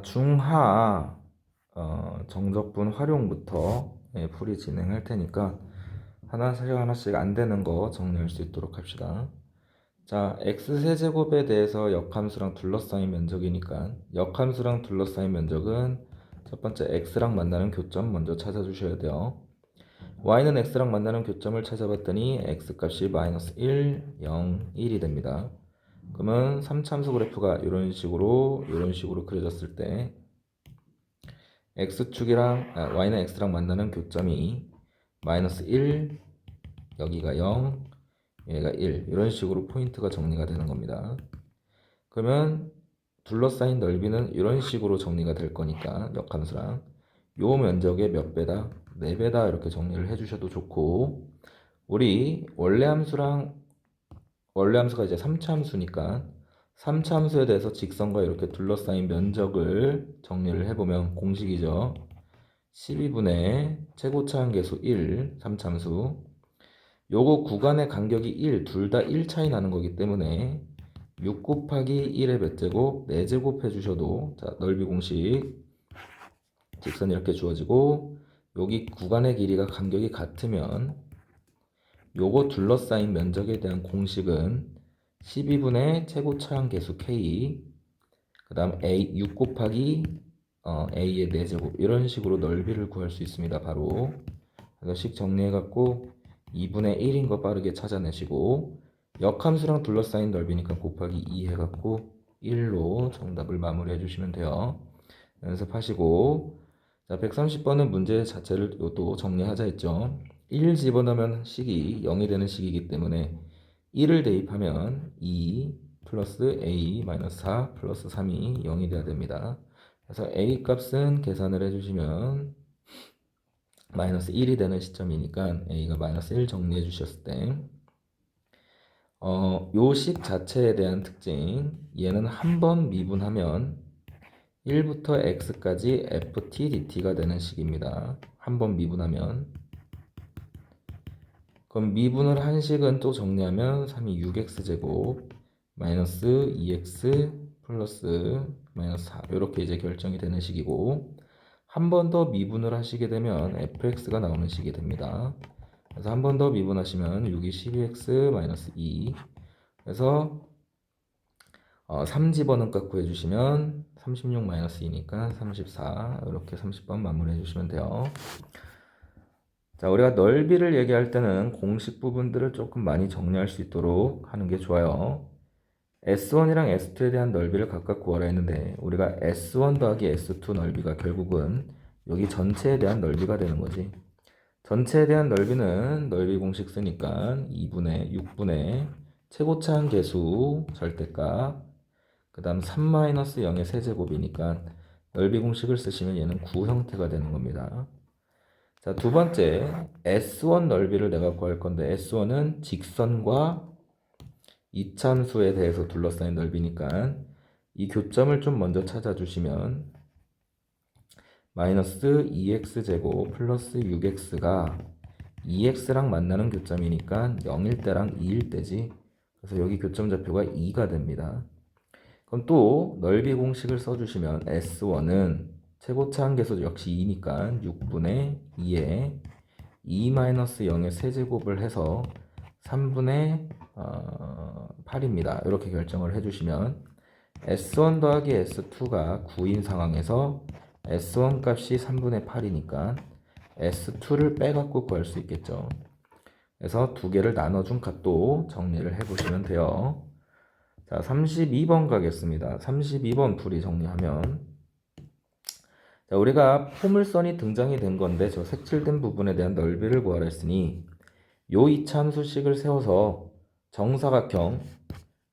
중하 정적분 활용부터 풀이 진행할 테니까 하나씩 안 되는 거 정리할 수 있도록 합시다. 자, x세제곱에 대해서 역함수랑 둘러싸인 면적이니까 역함수랑 둘러싸인 면적은 첫 번째 x랑 만나는 교점 먼저 찾아주셔야 돼요. y는 x랑 만나는 교점을 찾아봤더니 x값이 마이너스 1, 0, 1이 됩니다. 그러면 3참수 그래프가 이런 식으로 그려졌을 때 x축이랑 y는 x랑 만나는 교점이 마이너스 1, 여기가 0, 얘가 1 이런 식으로 포인트가 정리가 되는 겁니다. 그러면 둘러싸인 넓이는 이런 식으로 정리가 될 거니까 역함수랑 요 면적의 몇 배다? 4배다 이렇게 정리를 해주셔도 좋고, 우리 원래 함수가 이제 3차 함수니까 3차 함수에 대해서 직선과 이렇게 둘러싸인 면적을 정리를 해보면 공식이죠. 12분의 최고차항계수 1, 3차 함수. 요거 구간의 간격이 1, 둘 다 1 차이 나는 거기 때문에 6 곱하기 1의 몇 제곱, 4제곱 해주셔도, 자, 넓이 공식 직선이 이렇게 주어지고, 여기 구간의 길이가 간격이 같으면 요거 둘러싸인 면적에 대한 공식은 12분의 최고차항 계수 k, 그 다음 a 6 곱하기 a의 4제곱 이런 식으로 넓이를 구할 수 있습니다. 바로 그래서 식 정리해갖고 2분의 1인 거 빠르게 찾아내시고, 역함수랑 둘러싸인 넓이니까 곱하기 2 해갖고 1로 정답을 마무리해 주시면 돼요. 연습하시고, 자, 130번은 문제 자체를 또 정리하자 했죠. 1 집어넣으면 식이 0이 되는 식이기 때문에 1을 대입하면 2 플러스 a 마이너스 4 플러스 3이 0이 돼야 됩니다. 그래서 a 값은 계산을 해주시면 마이너스 1이 되는 시점이니까 a가 마이너스 1 정리해 주셨을 때, 요 식 자체에 대한 특징, 얘는 한 번 미분하면 1부터 x까지 ft dt가 되는 식입니다. 한 번 미분하면. 그럼 미분을 한 식은 또 정리하면 3이 6x제곱 마이너스 2x 플러스 마이너스 4 이렇게 이제 결정이 되는 식이고, 한 번 더 미분을 하시게 되면 fx가 나오는 식이 됩니다. 그래서 한 번 더 미분하시면 6이 12x 마이너스 2, 그래서 3집어넣은 값 구해주시면 36 마이너스 2니까 34, 이렇게 30번 마무리 해주시면 돼요. 자, 우리가 넓이를 얘기할 때는 공식 부분들을 조금 많이 정리할 수 있도록 하는 게 좋아요. S1이랑 S2에 대한 넓이를 각각 구하라 했는데, 우리가 S1 더하기 S2 넓이가 결국은 여기 전체에 대한 넓이가 되는 거지. 전체에 대한 넓이는 넓이 공식 쓰니까 2분의 6분의 최고차항 계수 절대값, 그 다음 3-0의 세제곱이니까 넓이 공식을 쓰시면 얘는 9 형태가 되는 겁니다. 자, 두 번째 S1 넓이를 내가 구할 건데, S1은 직선과 이참수에 대해서 둘러싸인 넓이니까 이 교점을 좀 먼저 찾아주시면 마이너스 2x제곱 플러스 6x가 2x랑 만나는 교점이니까 0일 때랑 2일 때지. 그래서 여기 교점 좌표가 2가 됩니다. 그럼 또 넓이 공식을 써주시면 S1은 최고차항 계수 역시 2니까 6분의 2에 2-0의 세제곱을 해서 3분의 8입니다. 이렇게 결정을 해주시면 S1 더하기 S2가 9인 상황에서 S1 값이 3분의 8이니까 S2를 빼갖고 구할 수 있겠죠. 그래서 두 개를 나눠준 값도 정리를 해보시면 돼요. 자, 32번 가겠습니다. 32번 풀이 정리하면, 자, 우리가 포물선이 등장이 된 건데 저 색칠된 부분에 대한 넓이를 구하라 했으니 요 이차함수식을 세워서 정사각형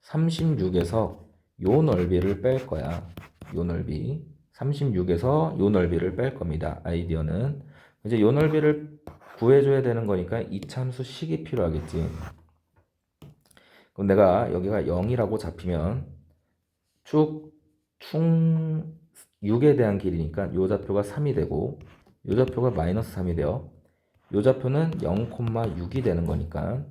36에서 요 넓이를 뺄 거야. 요 넓이 36에서 요 넓이를 뺄 겁니다. 아이디어는 이제 요 넓이를 구해줘야 되는 거니까 이차함수식이 필요하겠지. 그럼 내가 여기가 0이라고 잡히면 축 6에 대한 길이니까 요 좌표가 3이 되고 요 좌표가 마이너스 3이 돼요. 요 좌표는 0,6이 되는 거니까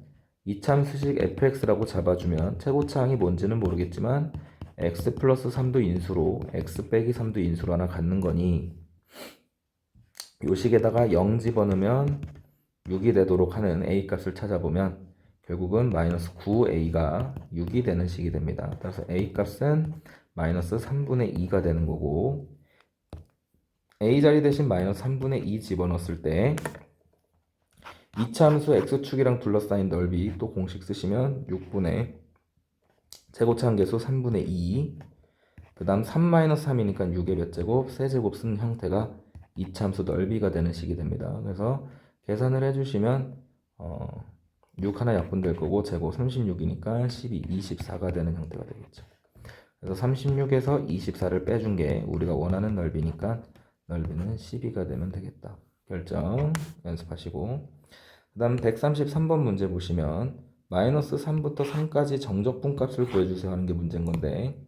이참수식 fx라고 잡아주면 최고차항이 뭔지는 모르겠지만 x 플러스 3도 인수로 x 빼기 3도 인수로 하나 갖는 거니 요 식에다가 0 집어넣으면 6이 되도록 하는 a 값을 찾아보면 결국은 마이너스 9a가 6이 되는 식이 됩니다. 따라서 a 값은 마이너스 3분의 2가 되는 거고 a 자리 대신 마이너스 3분의 2 집어넣었을 때 이차함수 x축이랑 둘러싸인 넓이 또 공식 쓰시면 6분의 제곱차함계수 3분의 2 그 다음 3-3이니까 6의 몇 제곱? 세제곱 쓴 형태가 이차함수 넓이가 되는 식이 됩니다. 그래서 계산을 해주시면 6 하나 약분될 거고 제곱 36이니까 12, 24가 되는 형태가 되겠죠. 그래서 36에서 24를 빼준 게 우리가 원하는 넓이니까 넓이는 12가 되면 되겠다. 결정 연습하시고 그 다음 133번 문제 보시면 마이너스 3부터 3까지 정적분 값을 구해주세요 하는 게 문제인 건데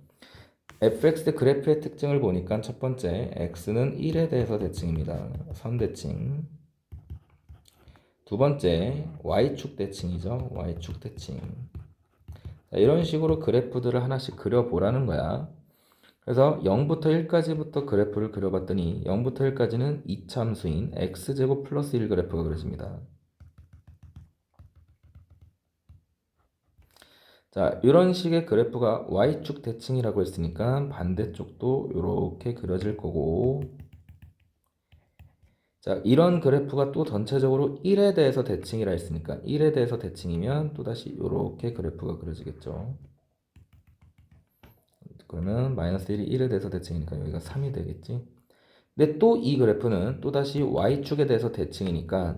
fx 그래프의 특징을 보니까 첫 번째 x는 1에 대해서 대칭입니다. 선대칭. 두 번째 y축 대칭이죠. y축 대칭. 자, 이런 식으로 그래프들을 하나씩 그려보라는 거야. 그래서 0부터 1까지부터 그래프를 그려봤더니 0부터 1까지는 이차함수인 x제곱 플러스 1 그래프가 그려집니다. 자, 이런 식의 그래프가 y축 대칭이라고 했으니까 반대쪽도 이렇게 그려질 거고 자, 이런 그래프가 또 전체적으로 1에 대해서 대칭이라 했으니까 1에 대해서 대칭이면 또다시 이렇게 그래프가 그려지겠죠. 그러면 마이너스 1이 1에 대해서 대칭이니까 여기가 3이 되겠지. 근데 또 이 그래프는 또다시 y축에 대해서 대칭이니까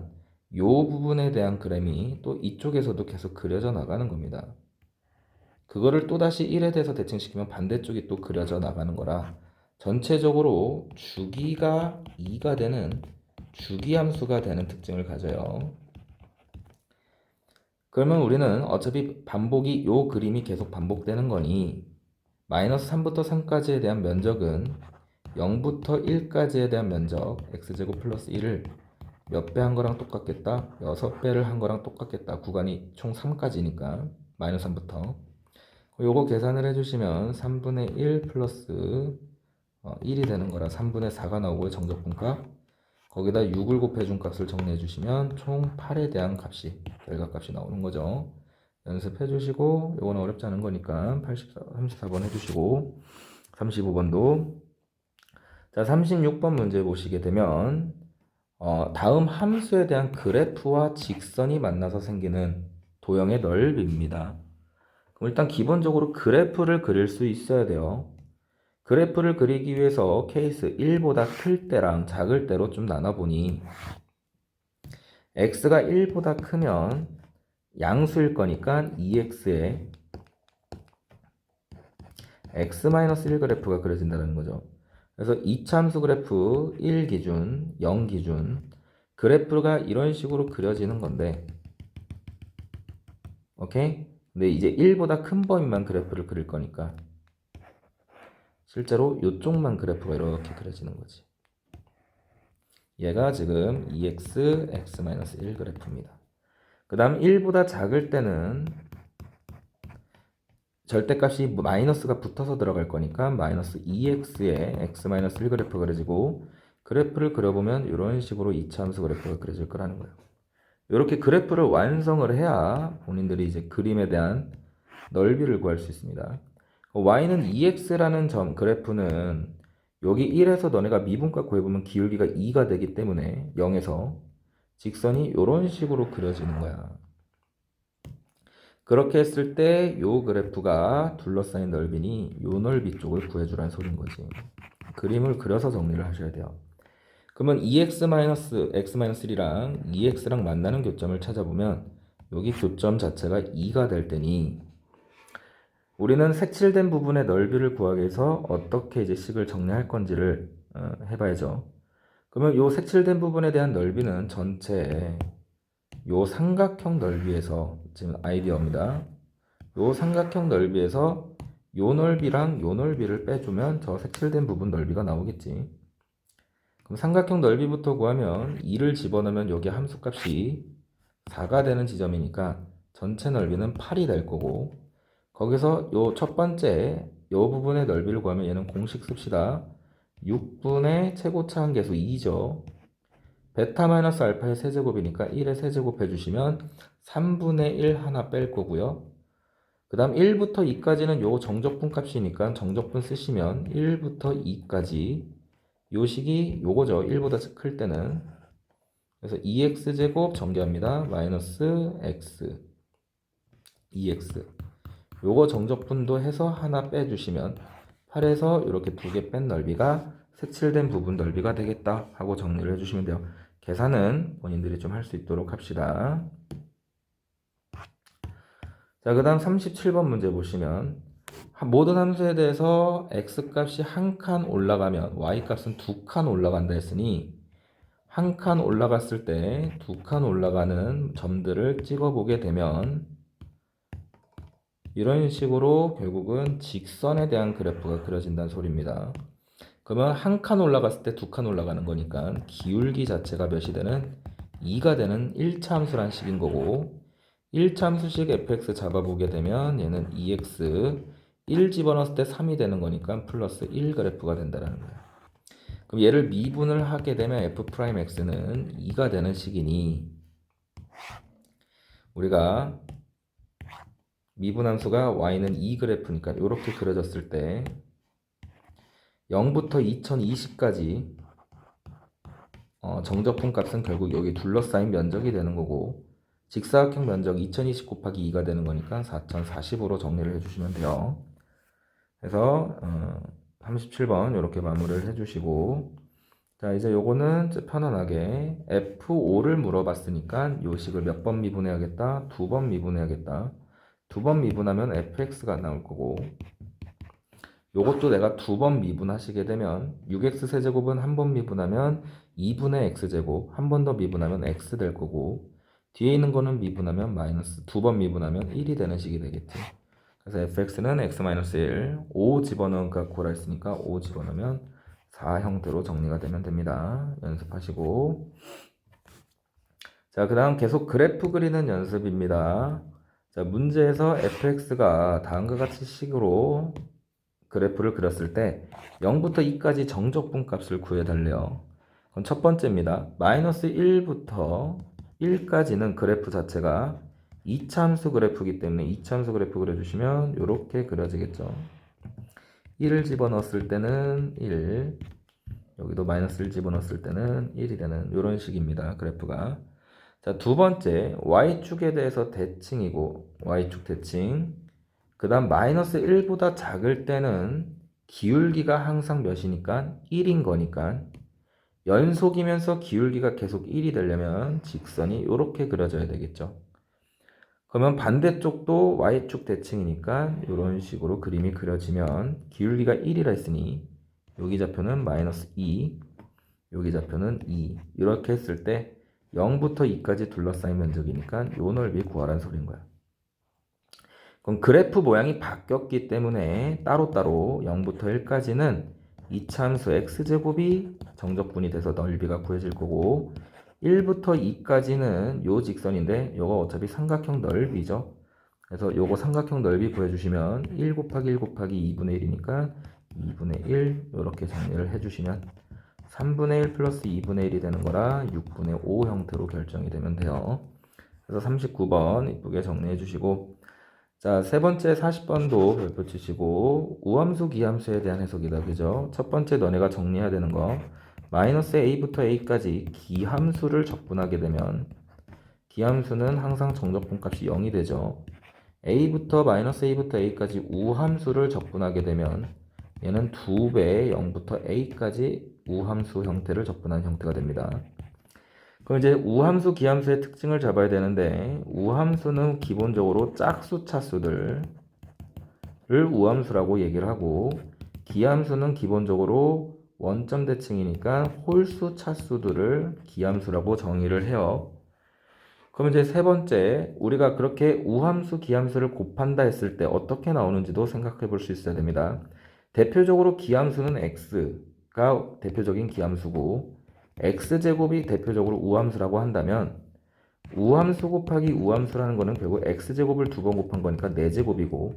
이 부분에 대한 그램이 또 이쪽에서도 계속 그려져 나가는 겁니다. 그거를 또다시 1에 대해서 대칭시키면 반대쪽이 또 그려져 나가는 거라 전체적으로 주기가 2가 되는 주기함수가 되는 특징을 가져요. 그러면 우리는 어차피 반복이 요 그림이 계속 반복되는 거니 마이너스 3부터 3까지에 대한 면적은 0부터 1까지에 대한 면적 x제곱 플러스 1을 몇 배 한 거랑 똑같겠다? 6배를 한 거랑 똑같겠다. 구간이 총 3까지니까 마이너스 3부터 요거 계산을 해주시면 3분의 1 플러스 1이 되는 거라 3분의 4가 나오고요. 정적분값 거기다 6을 곱해준 값을 정리해 주시면 총 8에 대한 값이 결과값이 나오는 거죠. 연습해 주시고 요거는 어렵지 않은 거니까 34번 해주시고 35번도 자 36번 문제 보시게 되면 다음 함수에 대한 그래프와 직선이 만나서 생기는 도형의 넓이입니다. 그럼 일단 기본적으로 그래프를 그릴 수 있어야 돼요. 그래프를 그리기 위해서 케이스 1보다 클 때랑 작을 때로 좀 나눠보니 x가 1보다 크면 양수일 거니까 2x에 x-1 그래프가 그려진다는 거죠. 그래서 이차함수 그래프 1 기준, 0 기준 그래프가 이런 식으로 그려지는 건데 오케이? 근데 이제 1보다 큰 범위만 그래프를 그릴 거니까 실제로 이쪽만 그래프가 이렇게 그려지는 거지. 얘가 지금 2x, x-1 그래프입니다. 그 다음 1보다 작을 때는 절대값이 마이너스가 붙어서 들어갈 거니까 마이너스 2x에 x-1 그래프가 그려지고 그래프를 그려보면 이런 식으로 이차함수 그래프가 그려질 거라는 거예요. 이렇게 그래프를 완성을 해야 본인들이 이제 그림에 대한 넓이를 구할 수 있습니다. y는 2x라는 점 그래프는 여기 1에서 너네가 미분값 구해보면 기울기가 2가 되기 때문에 0에서 직선이 이런 식으로 그려지는 거야. 그렇게 했을 때 요 그래프가 둘러싸인 넓이니 요 넓이 쪽을 구해주라는 소리인 거지. 그림을 그려서 정리를 하셔야 돼요. 그러면 2x-x-1이랑 2x랑 만나는 교점을 찾아보면 여기 교점 자체가 2가 될 때니 우리는 색칠된 부분의 넓이를 구하기 위해서 어떻게 이제 식을 정리할 건지를 해봐야죠. 그러면 요 색칠된 부분에 대한 넓이는 전체 요 삼각형 넓이에서 지금 아이디어입니다. 요 삼각형 넓이에서 요 넓이랑 요 넓이를 빼주면 저 색칠된 부분 넓이가 나오겠지. 그럼 삼각형 넓이부터 구하면 2를 집어넣으면 여기 함수값이 4가 되는 지점이니까 전체 넓이는 8이 될 거고 거기서 요 첫 번째 부분의 넓이를 구하면 얘는 공식 씁시다. 6분의 최고차 한계수 2죠. 베타 마이너스 알파의 세제곱이니까 1의 세제곱 해주시면 3분의 1 하나 뺄 거고요. 그 다음 1부터 2까지는 요거 정적분 값이니까 정적분 쓰시면 1부터 2까지 요 식이 요거죠. 1보다 클 때는. 그래서 2x제곱 전개합니다. 마이너스 x 2x 요거 정적분도 해서 하나 빼주시면 8에서 이렇게 두 개 뺀 넓이가 색칠된 부분 넓이가 되겠다 하고 정리를 해주시면 돼요. 계산은 본인들이 좀 할 수 있도록 합시다. 자, 그 다음 37번 문제 보시면 모든 함수에 대해서 x값이 한 칸 올라가면 y값은 두 칸 올라간다 했으니 한 칸 올라갔을 때 두 칸 올라가는 점들을 찍어보게 되면 이런 식으로 결국은 직선에 대한 그래프가 그려진다는 소리입니다. 그러면 한 칸 올라갔을 때 두 칸 올라가는 거니까 기울기 자체가 몇이 되는 2가 되는 1차 함수란 식인 거고 1차 함수식 fx 잡아보게 되면 얘는 2x 1 집어넣었을 때 3이 되는 거니까 플러스 1 그래프가 된다는 거예요. 그럼 얘를 미분을 하게 되면 f'x는 2가 되는 식이니 우리가 미분함수가 y는 2 그래프니까 이렇게 그려졌을 때 0부터 2020까지 정적분 값은 결국 여기 둘러싸인 면적이 되는 거고 직사각형 면적 2020 곱하기 2가 되는 거니까 4040으로 정리를 해주시면 돼요. 그래서 37번 이렇게 마무리를 해주시고 자 이제 요거는 편안하게 F5를 물어봤으니까 요 식을 몇 번 미분해야겠다? 2번 미분해야겠다. 2번 미분하면 fx가 나올 거고 요것도 내가 2번 미분하시게 되면 6x 세제곱은 한 번 미분하면 2분의 x제곱 한 번 더 미분하면 x 될 거고 뒤에 있는 거는 미분하면 마이너스 2번 미분하면 1이 되는 식이 되겠지. 그래서 fx는 x-1 5 집어넣은 값 구하라 했으니까 5 집어넣으면 4 형태로 정리가 되면 됩니다. 연습하시고 자 그 다음 계속 그래프 그리는 연습입니다. 자 문제에서 fx가 다음과 같이 식으로 그래프를 그렸을 때 0부터 2까지 정적분 값을 구해달래요. 그럼 첫 번째입니다. 마이너스 1부터 1까지는 그래프 자체가 2차 함수 그래프이기 때문에 2차 함수 그래프 그려주시면 이렇게 그려지겠죠. 1을 집어넣었을 때는 1 여기도 마이너스 1 집어넣었을 때는 1이 되는 이런 식입니다. 그래프가. 자, 두 번째 y축에 대해서 대칭이고 y축 대칭 그 다음 마이너스 1보다 작을 때는 기울기가 항상 몇이니까 1인 거니까 연속이면서 기울기가 계속 1이 되려면 직선이 이렇게 그려져야 되겠죠. 그러면 반대쪽도 y축 대칭이니까 이런 식으로 그림이 그려지면 기울기가 1이라 했으니 여기 좌표는 마이너스 2 여기 좌표는 2 이렇게 했을 때 0부터 2까지 둘러싸인 면적이니까 요 넓이 구하라는 소리인 거야. 그럼 그래프 모양이 바뀌었기 때문에 따로따로 0부터 1까지는 2차 함수 x제곱이 정적분이 돼서 넓이가 구해질 거고 1부터 2까지는 요 직선인데 요거 어차피 삼각형 넓이죠. 그래서 요거 삼각형 넓이 구해주시면 1 곱하기 1 곱하기 2분의 1이니까 2분의 1 이렇게 정리를 해주시면 3분의 1 플러스 2분의 1이 되는 거라 6분의 5 형태로 결정이 되면 돼요. 그래서 39번 이쁘게 정리해 주시고 자, 세 번째 40번도 별표 치시고 우함수 기함수에 대한 해석이다. 그죠? 첫 번째 너네가 정리해야 되는 거 마이너스 a부터 a까지 기함수를 적분하게 되면 기함수는 항상 정적분 값이 0이 되죠. a부터 마이너스 a부터 a까지 우함수를 적분하게 되면 얘는 2배의 0부터 a까지 우함수 형태를 적분한 형태가 됩니다. 그럼 이제 우함수, 기함수의 특징을 잡아야 되는데 우함수는 기본적으로 짝수 차수들을 우함수라고 얘기를 하고 기함수는 기본적으로 원점 대칭이니까 홀수 차수들을 기함수라고 정의를 해요. 그럼 이제 세 번째 우리가 그렇게 우함수, 기함수를 곱한다 했을 때 어떻게 나오는지도 생각해 볼 수 있어야 됩니다. 대표적으로 기함수는 x가 대표적인 기함수고 x제곱이 대표적으로 우함수라고 한다면 우함수 곱하기 우함수라는 거는 결국 x제곱을 두 번 곱한 거니까 4제곱이고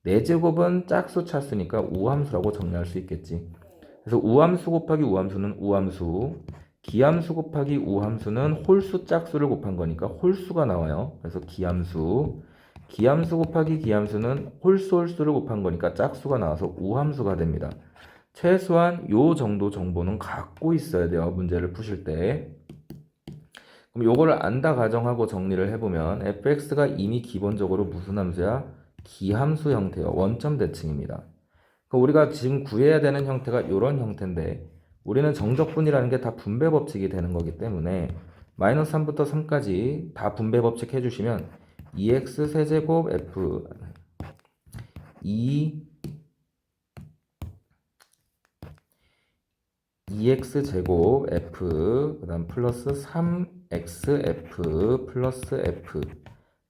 4제곱은 짝수 차수니까 우함수라고 정리할 수 있겠지. 그래서 우함수 곱하기 우함수는 우함수, 기함수 곱하기 우함수는 홀수 짝수를 곱한 거니까 홀수가 나와요. 그래서 기함수, 기함수 곱하기 기함수는 홀수를 곱한 거니까 짝수가 나와서 우함수가 됩니다. 최소한 요 정도 정보는 갖고 있어야 돼요. 문제를 푸실 때. 그럼 요거를 안다 가정하고 정리를 해보면 fx가 이미 기본적으로 무슨 함수야? 기함수 형태요. 원점 대칭입니다. 우리가 지금 구해야 되는 형태가 이런 형태인데 우리는 정적분이라는 게 다 분배 법칙이 되는 거기 때문에 마이너스 3부터 3까지 다 분배 법칙 해주시면 2x 세제곱 f 2x 제곱 f 그 다음 플러스 3xf 플러스 f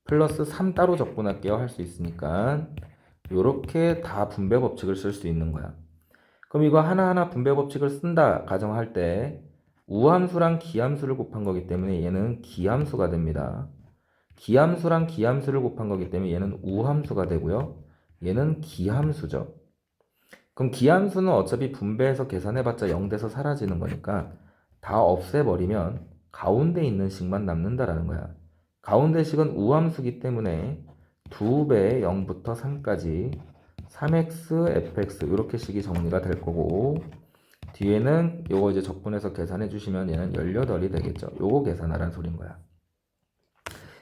플러스 3 따로 적분할게요. 할 수 있으니까 요렇게 다 분배 법칙을 쓸 수 있는 거야. 그럼 이거 하나하나 분배 법칙을 쓴다 가정할 때 우함수랑 기함수를 곱한 거기 때문에 얘는 기함수가 됩니다. 기함수랑 기함수를 곱한 거기 때문에 얘는 우함수가 되고요. 얘는 기함수죠. 그럼 기함수는 어차피 분배해서 계산해봤자 0돼서 사라지는 거니까 다 없애버리면 가운데 있는 식만 남는다라는 거야. 가운데 식은 우함수기 때문에 2배 0부터 3까지 3x, fx 이렇게 식이 정리가 될 거고 뒤에는 요거 이제 적분해서 계산해 주시면 얘는 18이 되겠죠. 요거 계산하라는 소린 거야.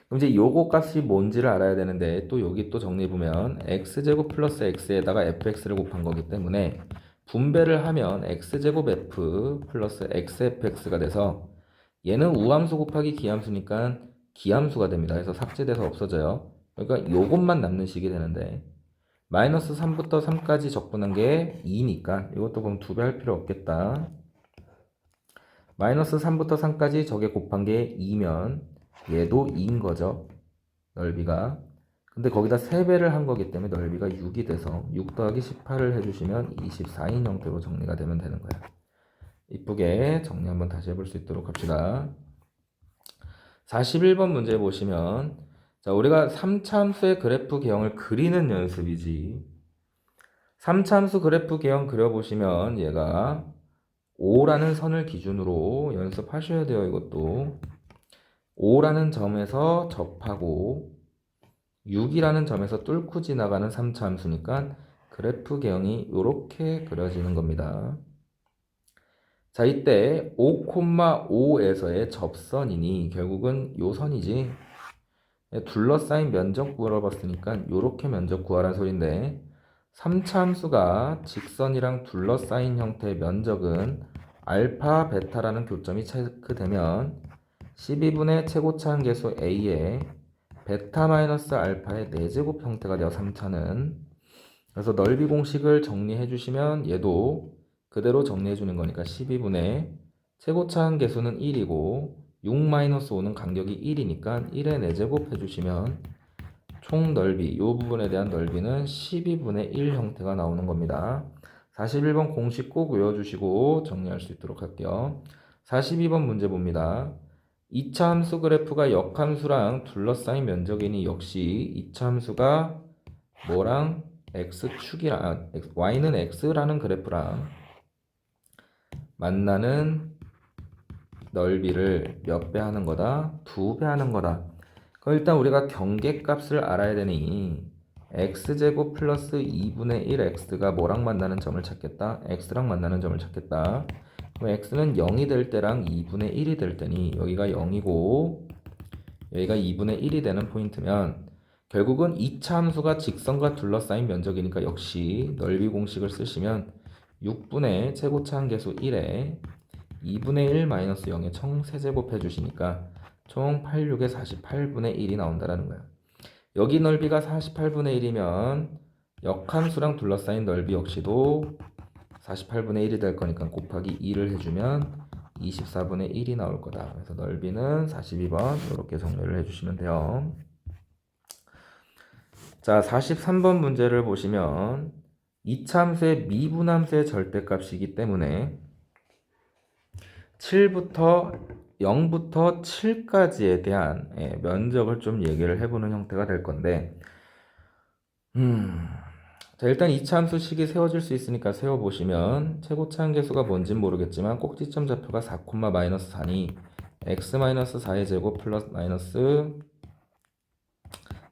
그럼 이제 요거 값이 뭔지를 알아야 되는데 또 여기 또 정리해보면 x제곱 플러스 x에다가 fx를 곱한 거기 때문에 분배를 하면 x제곱 f 플러스 xfx가 돼서 얘는 우함수 곱하기 기함수니까 기함수가 됩니다. 그래서 삭제돼서 없어져요. 그러니까 요것만 남는 식이 되는데 마이너스 3부터 3까지 적분한 게 2니까 이것도 그럼 2배 할 필요 없겠다. 마이너스 3부터 3까지 저게 곱한 게 2면 얘도 2인 거죠. 넓이가. 근데 거기다 3배를 한 거기 때문에 넓이가 6이 돼서 6 더하기 18을 해주시면 24인 형태로 정리가 되면 되는 거야. 이쁘게 정리 한번 다시 해볼 수 있도록 합시다. 41번 문제 보시면 자, 우리가 3차함수의 그래프 개형을 그리는 연습이지. 3차함수 그래프 개형 그려보시면 얘가 5라는 선을 기준으로 연습하셔야 돼요. 이것도 5라는 점에서 접하고 6이라는 점에서 뚫고 지나가는 3차함수니까 그래프 개형이 이렇게 그려지는 겁니다. 자, 이때 5,5에서의 접선이니 결국은 요 선이지. 둘러싸인 면적 물어봤으니까 이렇게 면적 구하라는 소린데 3차함수가 직선이랑 둘러싸인 형태의 면적은 알파, 베타라는 교점이 체크되면 12분의 최고차항 계수 a에 베타 마이너스 알파의 4제곱 형태가 되어 3차는 그래서 넓이 공식을 정리해 주시면 얘도 그대로 정리해 주는 거니까 12분의 최고차항 계수는 1이고 6-5는 간격이 1이니까 1의 4제곱 해주시면 총 넓이, 이 부분에 대한 넓이는 12분의 1 형태가 나오는 겁니다. 41번 공식 꼭 외워주시고 정리할 수 있도록 할게요. 42번 문제 봅니다. 2차 함수 그래프가 역함수랑 둘러싸인 면적이니 역시 2차 함수가 뭐랑 x축이랑 y는 x라는 그래프랑 만나는 넓이를 몇 배 하는 거다? 2배 하는 거다. 그럼 일단 우리가 경계값을 알아야 되니 x제곱 플러스 2분의 1x가 뭐랑 만나는 점을 찾겠다? x랑 만나는 점을 찾겠다. 그럼 x는 0이 될 때랑 2분의 1이 될 때니 여기가 0이고 여기가 2분의 1이 되는 포인트면 결국은 2차 함수가 직선과 둘러싸인 면적이니까 역시 넓이 공식을 쓰시면 6분의 최고차항 계수 1에 2분의 1 마이너스 0의 총 세제곱 해주시니까 총 86에 48분의 1이 나온다라는 거야. 여기 넓이가 48분의 1이면 역함수랑 둘러싸인 넓이 역시도 48분의 1이 될 거니까 곱하기 2를 해주면 24분의 1이 나올 거다. 그래서 넓이는 42번 이렇게 정리를 해주시면 돼요. 자, 43번 문제를 보시면 이차함수의 미분함수의 절대값이기 때문에 0부터 7까지에 대한 면적을 좀 얘기를 해보는 형태가 될 건데 자, 일단 2차 함수식이 세워질 수 있으니까 세워보시면 최고차 한계수가 뭔진 모르겠지만 꼭지점 좌표가 4, 마이너스 4니 x-4의 제곱 플러스 마이너스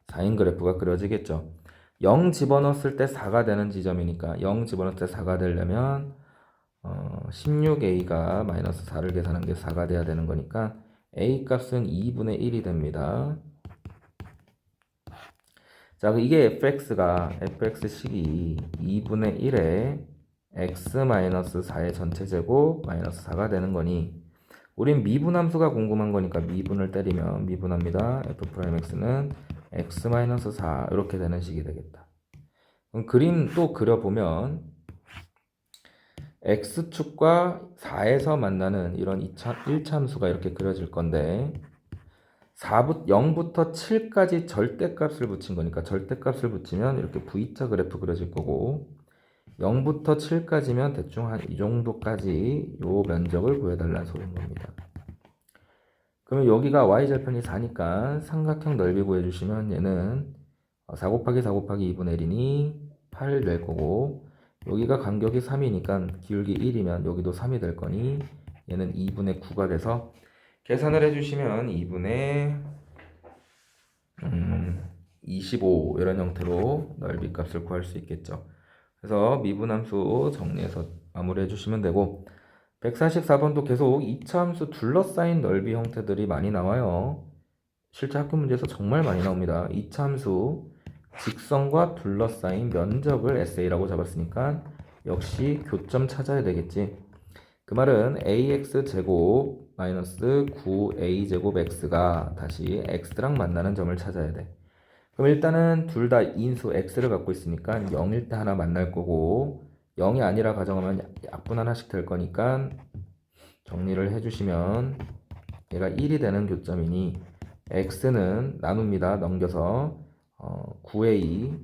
4인 그래프가 그려지겠죠. 0 집어넣었을 때 4가 되는 지점이니까 0 집어넣을 때 4가 되려면 16a가 마이너스 4를 계산한 게 4가 돼야 되는 거니까 a 값은 2분의 1이 됩니다. 자, 이게 fx식이 2분의 1에 x-4의 전체 제곱 마이너스 4가 되는 거니 우린 미분함수가 궁금한 거니까 미분을 때리면 미분합니다. f'x는 x-4 이렇게 되는 식이 되겠다. 그럼 그림 또 그려보면 x축과 4에서 만나는 이런 1차 함수가 이렇게 그려질 건데 0부터 7까지 절대값을 붙인 거니까 절대값을 붙이면 이렇게 V자 그래프 그려질 거고 0부터 7까지면 대충 한 이 정도까지 요 면적을 구해달라는 소리인 겁니다. 그러면 여기가 y절편이 4니까 삼각형 넓이 구해주시면 얘는 4 곱하기 4 곱하기 2분의 1이니 8 될 거고 여기가 간격이 3이니까 기울기 1이면 여기도 3이 될 거니 얘는 2분의 9가 돼서 계산을 해주시면 2분의 25 이런 형태로 넓이 값을 구할 수 있겠죠. 그래서 미분함수 정리해서 마무리해 주시면 되고 144번도 계속 2차 함수 둘러싸인 넓이 형태들이 많이 나와요. 실제 학교 문제에서 정말 많이 나옵니다. 2차 함수 직선과 둘러싸인 면적을 SA라고 잡았으니까 역시 교점 찾아야 되겠지. 그 말은 ax제곱 마이너스 9a제곱 x가 다시 x랑 만나는 점을 찾아야 돼. 그럼 일단은 둘 다 인수 x를 갖고 있으니까 0일 때 하나 만날 거고 0이 아니라 가정하면 약분 하나씩 될 거니까 정리를 해주시면 얘가 1이 되는 교점이니 x는 나눕니다. 넘겨서 9a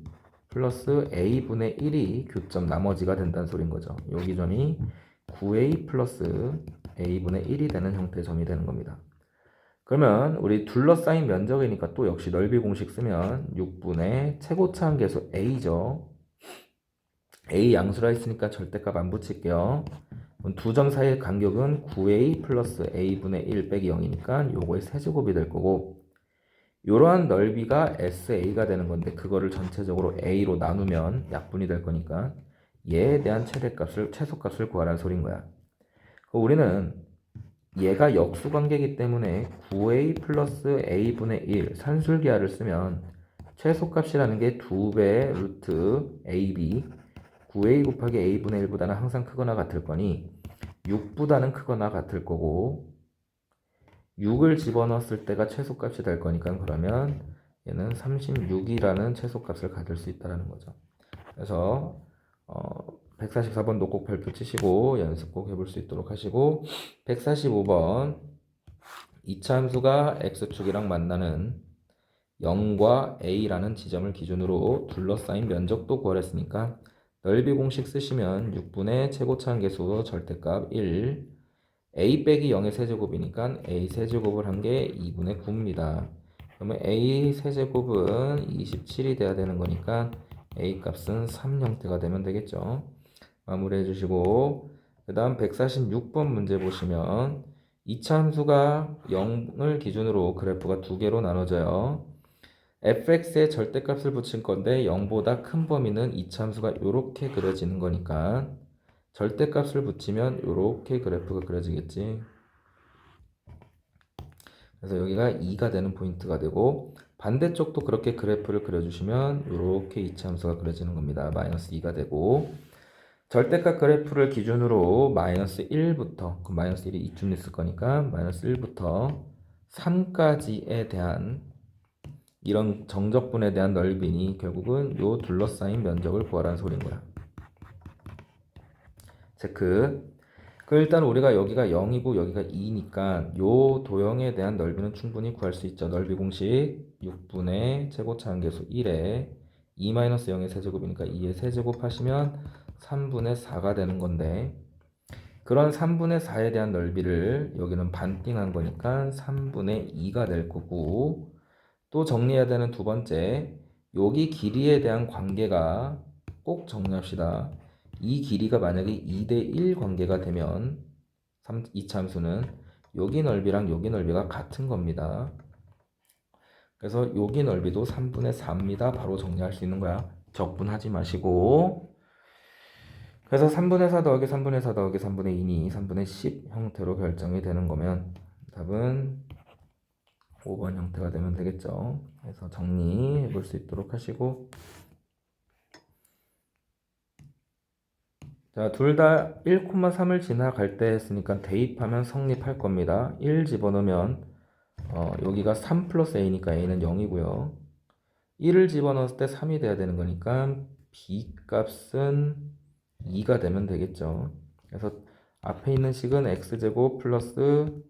플러스 a분의 1이 교점 나머지가 된다는 소린 거죠. 여기 점이 9a 플러스 a분의 1이 되는 형태의 점이 되는 겁니다. 그러면 우리 둘러싸인 면적이니까 또 역시 넓이 공식 쓰면 6분의 최고차 한계수 a죠. a 양수라 했으니까 절대값 안 붙일게요. 두 점 사이의 간격은 9a 플러스 a분의 1 빼기 0이니까 요거의 세제곱이 될 거고 이러한 넓이가 SA가 되는 건데 그거를 전체적으로 A로 나누면 약분이 될 거니까 얘에 대한 최소값을 구하라는 소린 거야. 우리는 얘가 역수관계이기 때문에 9A 플러스 A분의 1 산술기하를 쓰면 최소값이라는 게 2배 루트 AB 9A 곱하기 A분의 1보다는 항상 크거나 같을 거니 6보다는 크거나 같을 거고 6을 집어넣었을 때가 최소값이 될 거니까 그러면 얘는 36이라는 최소값을 가질 수 있다는 거죠. 그래서 144번도 꼭 별표 치시고 연습 꼭 해볼 수 있도록 하시고 145번 2차 함수가 x축이랑 만나는 0과 a라는 지점을 기준으로 둘러싸인 면적도 구하랬으니까 넓이 공식 쓰시면 6분의 최고차 한계수 절대값 1 a 빼기 0의 세제곱이니까 a 세제곱을 한 게 2분의 9입니다. 그러면 a 세제곱은 27이 돼야 되는 거니까 a 값은 3 형태가 되면 되겠죠. 마무리 해주시고 그 다음 146번 문제 보시면 2차 함수가 0을 기준으로 그래프가 두 개로 나눠져요. fx의 절대값을 붙인 건데 0보다 큰 범위는 2차 함수가 이렇게 그려지는 거니까 절대값을 붙이면 이렇게 그래프가 그려지겠지. 그래서 여기가 2가 되는 포인트가 되고 반대쪽도 그렇게 그래프를 그려주시면 이렇게 2차 함수가 그려지는 겁니다. 마이너스 2가 되고 절대값 그래프를 기준으로 마이너스 1부터 그 마이너스 1이 이쯤 있을 거니까 마이너스 1부터 3까지에 대한 이런 정적분에 대한 넓이니 결국은 요 둘러싸인 면적을 구하라는 소린 거야. 체크. 그 일단 우리가 여기가 0이고 여기가 2니까 요 도형에 대한 넓이는 충분히 구할 수 있죠. 넓이 공식 6분의 최고차 한계수 1에 2-0의 세제곱이니까 2의 세제곱 하시면 3분의 4가 되는 건데 그런 3분의 4에 대한 넓이를 여기는 반띵한 거니까 3분의 2가 될 거고 또 정리해야 되는 두 번째 여기 길이에 대한 관계가 꼭 정리합시다. 이 길이가 만약에 2대1 관계가 되면 이 참수는 여기 넓이랑 여기 넓이가 같은 겁니다. 그래서 여기 넓이도 3분의 4입니다. 바로 정리할 수 있는 거야. 적분하지 마시고. 그래서 3분의 4 더하기 3분의 4 더하기 3분의 2니 3분의 10 형태로 결정이 되는 거면 답은 5번 형태가 되면 되겠죠. 그래서 정리해 볼 수 있도록 하시고, 자, 둘 다 1,3을 지나갈 때 했으니까 대입하면 성립할 겁니다. 1 집어넣으면 여기가 3 플러스 a니까 a는 0이고요. 1을 집어넣었을 때 3이 돼야 되는 거니까 b 값은 2가 되면 되겠죠. 그래서 앞에 있는 식은 x제곱 플러스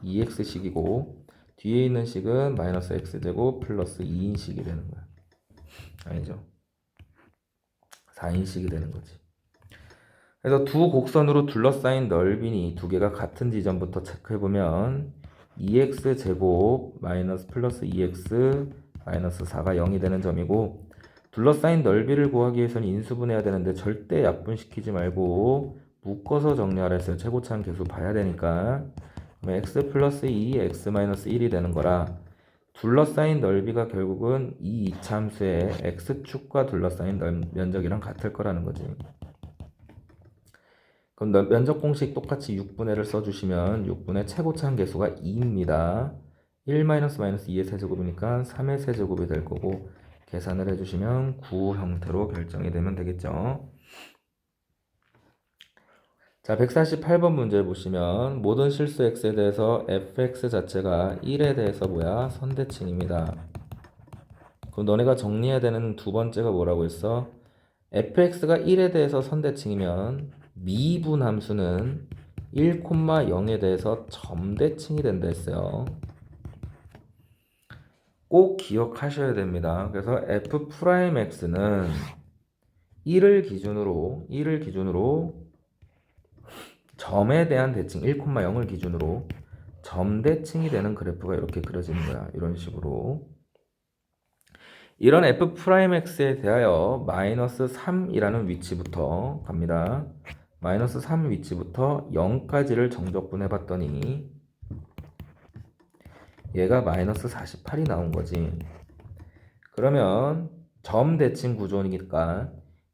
2x식이고 뒤에 있는 식은 마이너스 x제곱 플러스 2인식이 되는 거야. 아니죠. 4인식이 되는 거지. 그래서 두 곡선으로 둘러싸인 넓이니 두 개가 같은 지점부터 체크해보면 2x제곱 마이너스 플러스 2x 마이너스 4가 0이 되는 점이고, 둘러싸인 넓이를 구하기 위해서는 인수분해해야 되는데 절대 약분시키지 말고 묶어서 정리하라 했어요. 최고차항 계수 봐야 되니까. x 플러스 2 x 마이너스 1이 되는 거라 둘러싸인 넓이가 결국은 이 이참수의 x축과 둘러싸인 면적이랑 같을 거라는 거지. 그럼 면적 공식 똑같이 6분의를 써주시면 6분의 최고차항 계수가 2입니다. 1-2의 세제곱이니까 3의 세제곱이 될 거고, 계산을 해주시면 9 형태로 결정이 되면 되겠죠. 자, 148번 문제 보시면 모든 실수 x에 대해서 fx 자체가 1에 대해서 뭐야? 선대칭입니다. 그럼 너네가 정리해야 되는 두 번째가 뭐라고 했어? fx가 1에 대해서 선대칭이면 미분 함수는 1,0에 대해서 점대칭이 된다 했어요. 꼭 기억하셔야 됩니다. 그래서 f'x는 1을 기준으로 점에 대한 대칭 1,0을 기준으로 점대칭이 되는 그래프가 이렇게 그려지는 거야. 이런 식으로. 이런 f'x에 대하여 마이너스 3이라는 위치부터 갑니다. 마이너스 3 위치부터 0까지를 정적분해 봤더니 얘가 마이너스 48이 나온 거지. 그러면 점 대칭 구조니까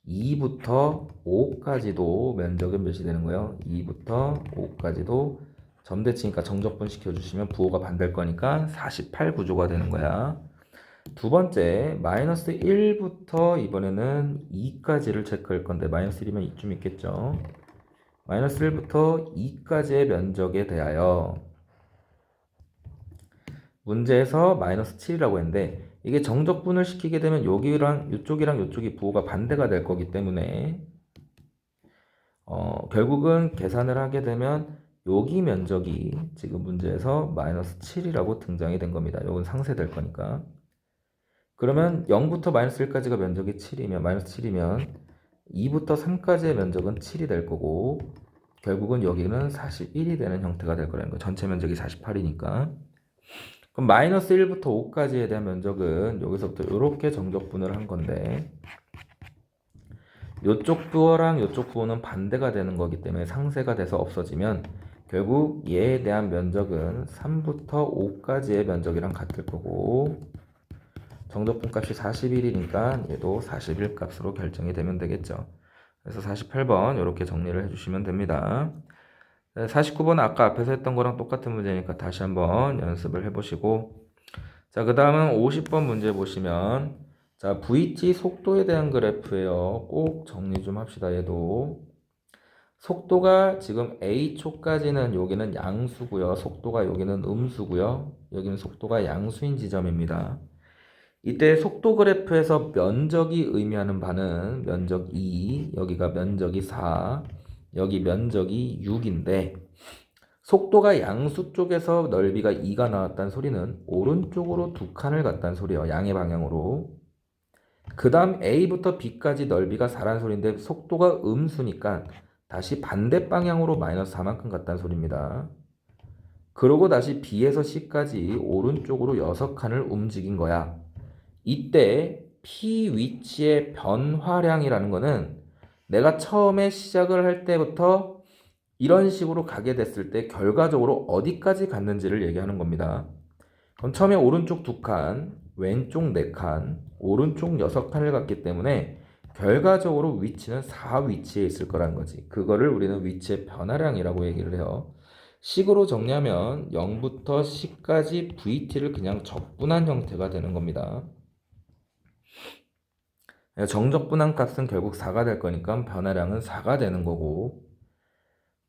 2부터 5까지도 면적은 몇이 되는 거예요? 2부터 5까지도 점 대칭이니까 정적분 시켜주시면 부호가 반될 거니까 48 구조가 되는 거야. 두 번째, 마이너스 1부터 이번에는 2까지를 체크할 건데 마이너스 1이면 이쯤 있겠죠. 마이너스 1부터 2까지의 면적에 대하여 문제에서 마이너스 7이라고 했는데 이게 정적분을 시키게 되면 여기랑 이쪽이 부호가 반대가 될 거기 때문에 결국은 계산을 하게 되면 여기 면적이 지금 문제에서 마이너스 7이라고 등장이 된 겁니다. 이건 상쇄될 거니까. 그러면 0부터 마이너스 1까지가 면적이 7이면 마이너스 7이면 2부터 3까지의 면적은 7이 될 거고 결국은 여기는 41이 되는 형태가 될 거라는 거예요. 전체 면적이 48이니까. 그럼 마이너스 1부터 5까지에 대한 면적은 여기서부터 이렇게 정적분을 한 건데 이쪽 부호랑 이쪽 부호는 반대가 되는 거기 때문에 상쇄가 돼서 없어지면 결국 얘에 대한 면적은 3부터 5까지의 면적이랑 같을 거고 정적분 값이 41이니까 얘도 41 값으로 결정이 되면 되겠죠. 그래서 48번 이렇게 정리를 해주시면 됩니다. 49번은 아까 앞에서 했던 거랑 똑같은 문제니까 다시 한번 연습을 해보시고, 자, 그 다음은 50번 문제 보시면, 자, VT 속도에 대한 그래프예요. 꼭 정리 좀 합시다. 얘도 속도가 지금 A초까지는 여기는 양수고요. 속도가 여기는 음수고요. 여기는 속도가 양수인 지점입니다. 이때 속도 그래프에서 면적이 의미하는 바는 면적 2, 여기가 면적이 4, 여기 면적이 6인데 속도가 양수 쪽에서 넓이가 2가 나왔다는 소리는 오른쪽으로 두 칸을 갔다는 소리예요. 양의 방향으로. 그 다음 A부터 B까지 넓이가 4라는 소리인데 속도가 음수니까 다시 반대 방향으로 마이너스 4만큼 갔다는 소리입니다. 그러고 다시 B에서 C까지 오른쪽으로 6칸을 움직인 거야. 이때 P 위치의 변화량이라는 거는 내가 처음에 시작을 할 때부터 이런 식으로 가게 됐을 때 결과적으로 어디까지 갔는지를 얘기하는 겁니다. 그럼 처음에 오른쪽 2칸, 왼쪽 4칸, 오른쪽 6칸을 갔기 때문에 결과적으로 위치는 4위치에 있을 거라는 거지. 그거를 우리는 위치의 변화량이라고 얘기를 해요. 식으로 정리하면 0부터 10까지 VT를 그냥 적분한 형태가 되는 겁니다. 정적분한 값은 결국 4가 될 거니까 변화량은 4가 되는 거고,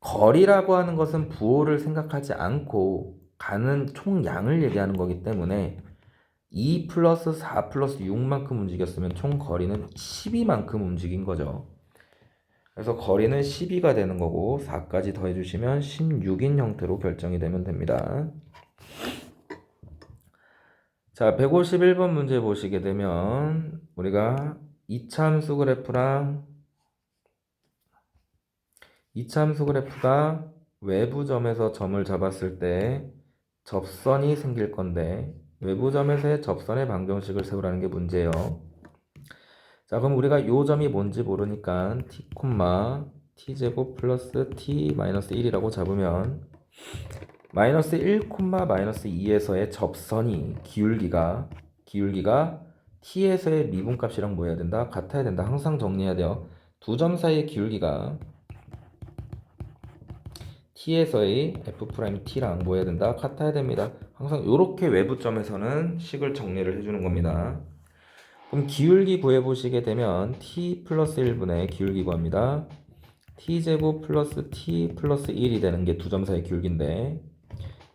거리라고 하는 것은 부호를 생각하지 않고 가는 총량을 얘기하는 거기 때문에 2 플러스 4 플러스 6만큼 움직였으면 총 거리는 12만큼 움직인 거죠. 그래서 거리는 12가 되는 거고 4까지 더해주시면 16인 형태로 결정이 되면 됩니다. 자, 151번 문제 보시게 되면 우리가 이차함수 그래프랑 이차함수 그래프가 외부 점에서 점을 잡았을 때 접선이 생길 건데 외부 점에서의 접선의 방정식을 세우라는 게 문제예요. 자, 그럼 우리가 요 점이 뭔지 모르니까 t, t제곱 플러스 t 마이너스 1이라고 잡으면 마이너스 1, 마이너스 2에서의 접선이 기울기가 t에서의 미분값이랑 뭐 해야 된다? 같아야 된다. 항상 정리해야 돼요. 두 점 사이의 기울기가 t에서의 f't랑 뭐 해야 된다? 같아야 됩니다. 항상 이렇게 외부점에서는 식을 정리를 해주는 겁니다. 그럼 기울기 구해보시게 되면 t 플러스 1분의 기울기 구합니다. t제곱 플러스 t 플러스 1이 되는 게 두 점 사이의 기울기인데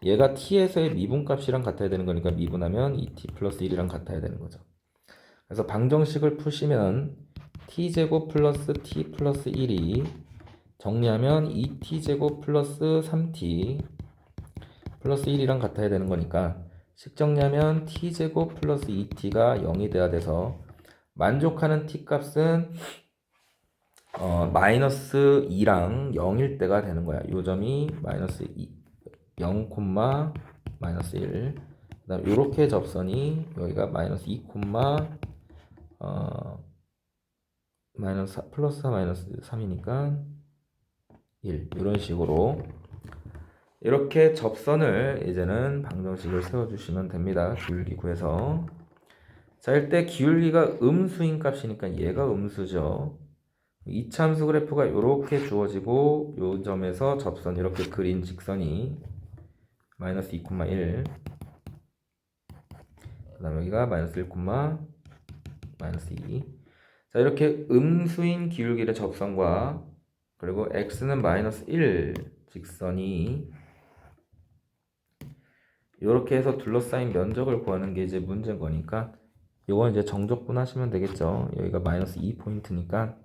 얘가 t에서의 미분값이랑 같아야 되는 거니까 미분하면 2t 플러스 1이랑 같아야 되는 거죠. 그래서 방정식을 푸시면 t제곱 플러스 t 플러스 1이 정리하면 2t제곱 플러스 3t 플러스 1이랑 같아야 되는 거니까 식 정리하면 t제곱 플러스 2t가 0이 돼야 돼서 만족하는 t 값은 마이너스 2랑 0일 때가 되는 거야. 요 점이 마이너스 0, 마이너스 1. 그 다음 요렇게 접선이 여기가 마이너스 2, 마이너스 4, 플러스 4, 마이너스 3이니까 1. 이런 식으로 이렇게 접선을 이제는 방정식을 세워주시면 됩니다. 기울기 구해서. 자, 이때 기울기가 음수인 값이니까 얘가 음수죠. 이차함수 그래프가 이렇게 주어지고 요 점에서 접선 이렇게 그린 직선이 마이너스 2, 1. 그 다음 여기가 마이너스 1, 마이너스 2. 자, 이렇게 음수인 기울기의 접선과 그리고 x는 마이너스 1 직선이 이렇게 해서 둘러싸인 면적을 구하는 게 이제 문제인 거니까 이건 이제 정적분 하시면 되겠죠. 여기가 마이너스 2포인트니까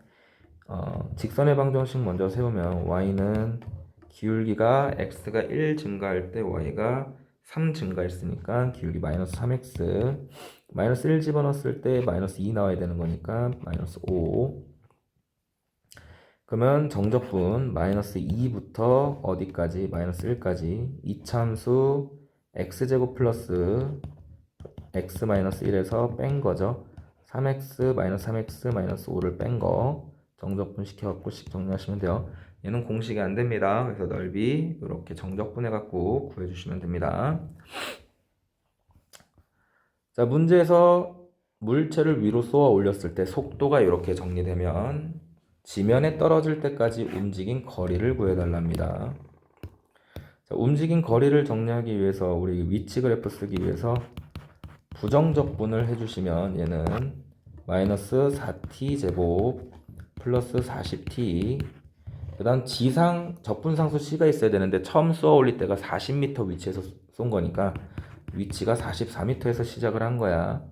직선의 방정식 먼저 세우면 y는 기울기가 x가 1 증가할 때 y가 3 증가했으니까 기울기 마이너스 3x 마이너스 1 집어넣었을 때 마이너스 2 나와야 되는 거니까 마이너스 5. 그러면 정적분 마이너스 2부터 어디까지? 마이너스 1까지 이차함수 x제곱 플러스 x 마이너스 1에서 뺀 거죠. 3x 마이너스 3x 마이너스 5를 뺀 거 정적분 시켜갖고 식 정리하시면 돼요. 얘는 공식이 안 됩니다. 그래서 넓이 이렇게 정적분 해갖고 구해주시면 됩니다. 자, 문제에서 물체를 위로 쏘아 올렸을 때 속도가 이렇게 정리되면 지면에 떨어질 때까지 움직인 거리를 구해달랍니다. 자, 움직인 거리를 정리하기 위해서 우리 위치 그래프 쓰기 위해서 부정적분을 해주시면 얘는 마이너스 4t 제곱 플러스 40t 그 다음 지상 적분상수 c가 있어야 되는데 처음 쏘아 올릴 때가 40m 위치에서 쏜 거니까 위치가 44m에서 시작을 한 거야.